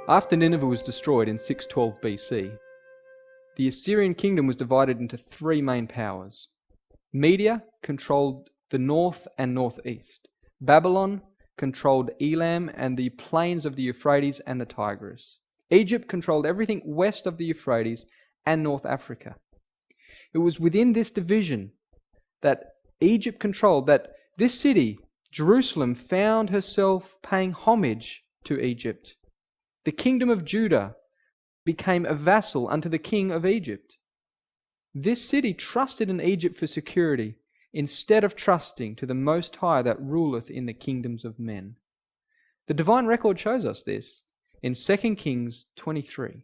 After Nineveh was destroyed in 612 BC, the Assyrian kingdom was divided into three main powers. Media controlled the north and northeast. Babylon controlled Elam and the plains of the Euphrates and the Tigris. Egypt controlled everything west of the Euphrates and North Africa. It was within this division that Egypt controlled that this city, Jerusalem, found herself paying homage to Egypt. The kingdom of Judah became a vassal unto the king of Egypt. This city trusted in Egypt for security instead of trusting to the Most High that ruleth in the kingdoms of men. The divine record shows us this in 2 Kings 23.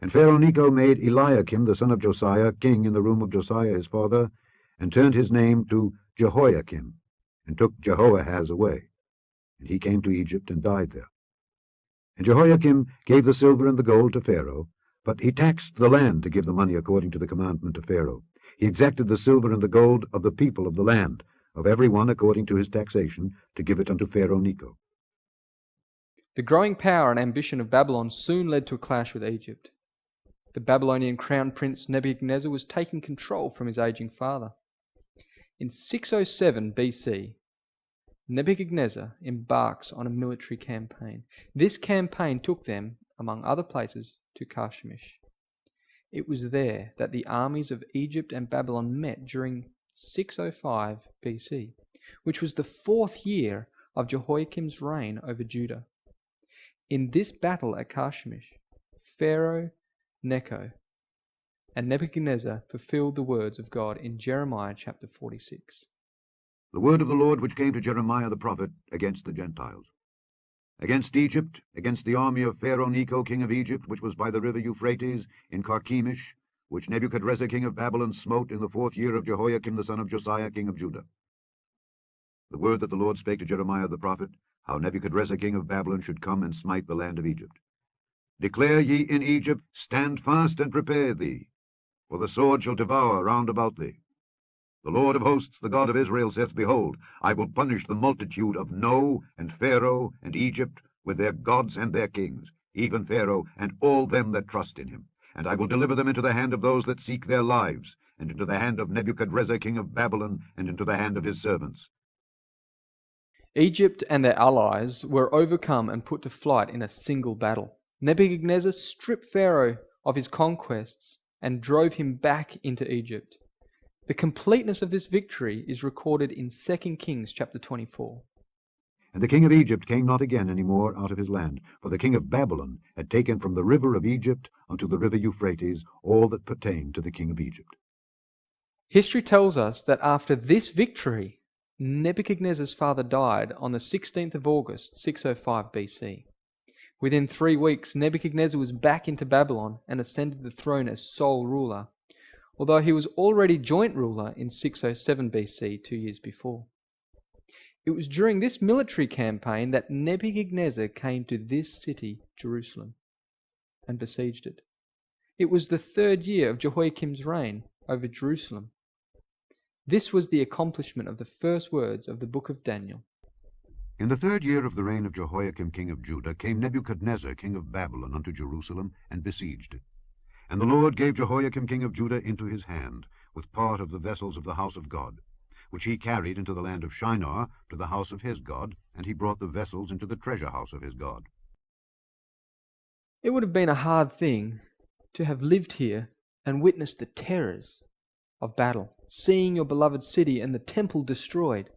And Pharaoh Necho made Eliakim the son of Josiah king in the room of Josiah his father, and turned his name to Jehoiakim, and took Jehoahaz away. And he came to Egypt and died there. And Jehoiakim gave the silver and the gold to Pharaoh, but he taxed the land to give the money according to the commandment of Pharaoh. He exacted the silver and the gold of the people of the land, of every one according to his taxation, to give it unto Pharaoh Necho. The growing power and ambition of Babylon soon led to a clash with Egypt. The Babylonian crown prince Nebuchadnezzar was taking control from his aging father. In 607 BC, Nebuchadnezzar embarks on a military campaign. This campaign took them, among other places, to Carchemish. It was there that the armies of Egypt and Babylon met during 605 BC, which was the fourth year of Jehoiakim's reign over Judah. In this battle at Carchemish, Pharaoh Necho and Nebuchadnezzar fulfilled the words of God in Jeremiah chapter 46. The word of the Lord which came to Jeremiah the prophet against the Gentiles. Against Egypt, against the army of Pharaoh Necho king of Egypt, which was by the river Euphrates, in Carchemish, which Nebuchadrezzar king of Babylon smote in the fourth year of Jehoiakim the son of Josiah king of Judah. The word that the Lord spake to Jeremiah the prophet, how Nebuchadrezzar king of Babylon should come and smite the land of Egypt. Declare ye in Egypt, stand fast and prepare thee, for the sword shall devour round about thee. The Lord of hosts, the God of Israel, saith, Behold, I will punish the multitude of No, and Pharaoh, and Egypt, with their gods and their kings, even Pharaoh, and all them that trust in him. And I will deliver them into the hand of those that seek their lives, and into the hand of Nebuchadrezzar king of Babylon, and into the hand of his servants. Egypt and their allies were overcome and put to flight in a single battle. Nebuchadnezzar stripped Pharaoh of his conquests and drove him back into Egypt. The completeness of this victory is recorded in 2 Kings chapter 24. And the king of Egypt came not again any more out of his land, for the king of Babylon had taken from the river of Egypt unto the river Euphrates all that pertained to the king of Egypt. History tells us that after this victory, Nebuchadnezzar's father died on the 16th of August, 605 BC. Within 3 weeks, Nebuchadnezzar was back into Babylon and ascended the throne as sole ruler, although he was already joint ruler in 607 BC, 2 years before. It was during this military campaign that Nebuchadnezzar came to this city, Jerusalem, and besieged it. It was the third year of Jehoiakim's reign over Jerusalem. This was the accomplishment of the first words of the book of Daniel. In the third year of the reign of Jehoiakim king of Judah came Nebuchadnezzar king of Babylon unto Jerusalem, and besieged it. And the Lord gave Jehoiakim king of Judah into his hand, with part of the vessels of the house of God, which he carried into the land of Shinar to the house of his God, and he brought the vessels into the treasure house of his God. It would have been a hard thing to have lived here and witnessed the terrors of battle, seeing your beloved city and the temple destroyed,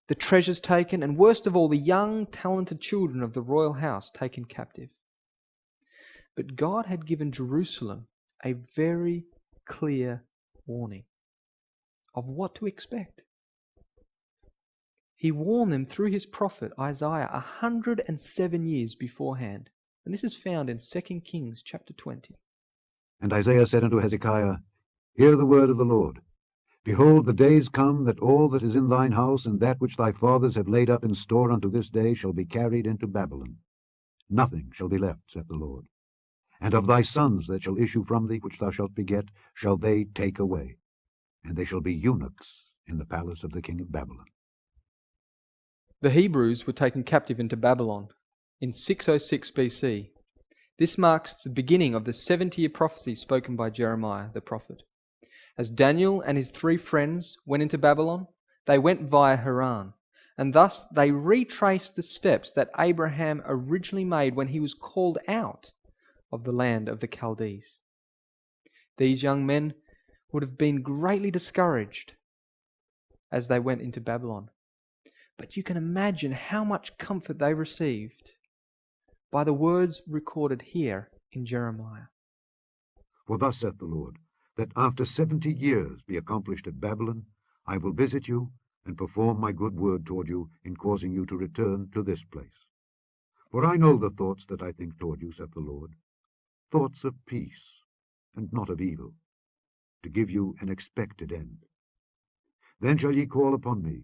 the treasures taken, and worst of all, the young, talented children of the royal house taken captive. But God had given Jerusalem a very clear warning of what to expect. He warned them through his prophet Isaiah 107 years beforehand. And this is found in 2 Kings chapter 20. And Isaiah said unto Hezekiah, Hear the word of the Lord. Behold, the days come that all that is in thine house, and that which thy fathers have laid up in store unto this day, shall be carried into Babylon. Nothing shall be left, saith the Lord. And of thy sons that shall issue from thee, which thou shalt beget, shall they take away, and they shall be eunuchs in the palace of the king of Babylon. The Hebrews were taken captive into Babylon in 606 BC. This marks the beginning of the 70-year prophecy spoken by Jeremiah the prophet. As Daniel and his 3 friends went into Babylon, they went via Haran, and thus they retraced the steps that Abraham originally made when he was called out of the land of the Chaldees. These young men would have been greatly discouraged as they went into Babylon. But you can imagine how much comfort they received by the words recorded here in Jeremiah. For thus saith the Lord, that after 70 years be accomplished at Babylon, I will visit you, and perform my good word toward you, in causing you to return to this place. For I know the thoughts that I think toward you, saith the Lord, thoughts of peace, and not of evil, to give you an expected end. Then shall ye call upon me,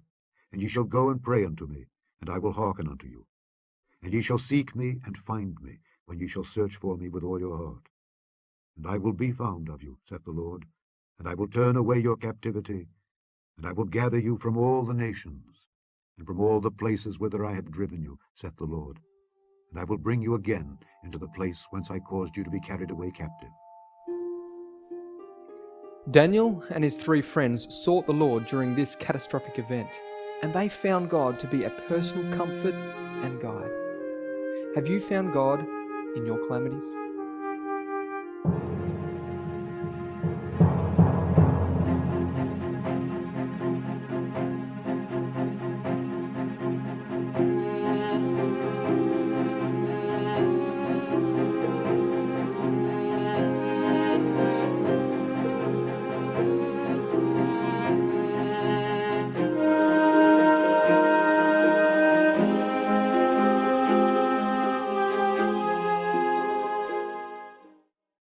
and ye shall go and pray unto me, and I will hearken unto you. And ye shall seek me and find me, when ye shall search for me with all your heart. And I will be found of you, saith the Lord, and I will turn away your captivity, and I will gather you from all the nations, and from all the places whither I have driven you, saith the Lord. And I will bring you again into the place whence I caused you to be carried away captive. Daniel and his 3 friends sought the Lord during this catastrophic event, and they found God to be a personal comfort and guide. Have you found God in your calamities?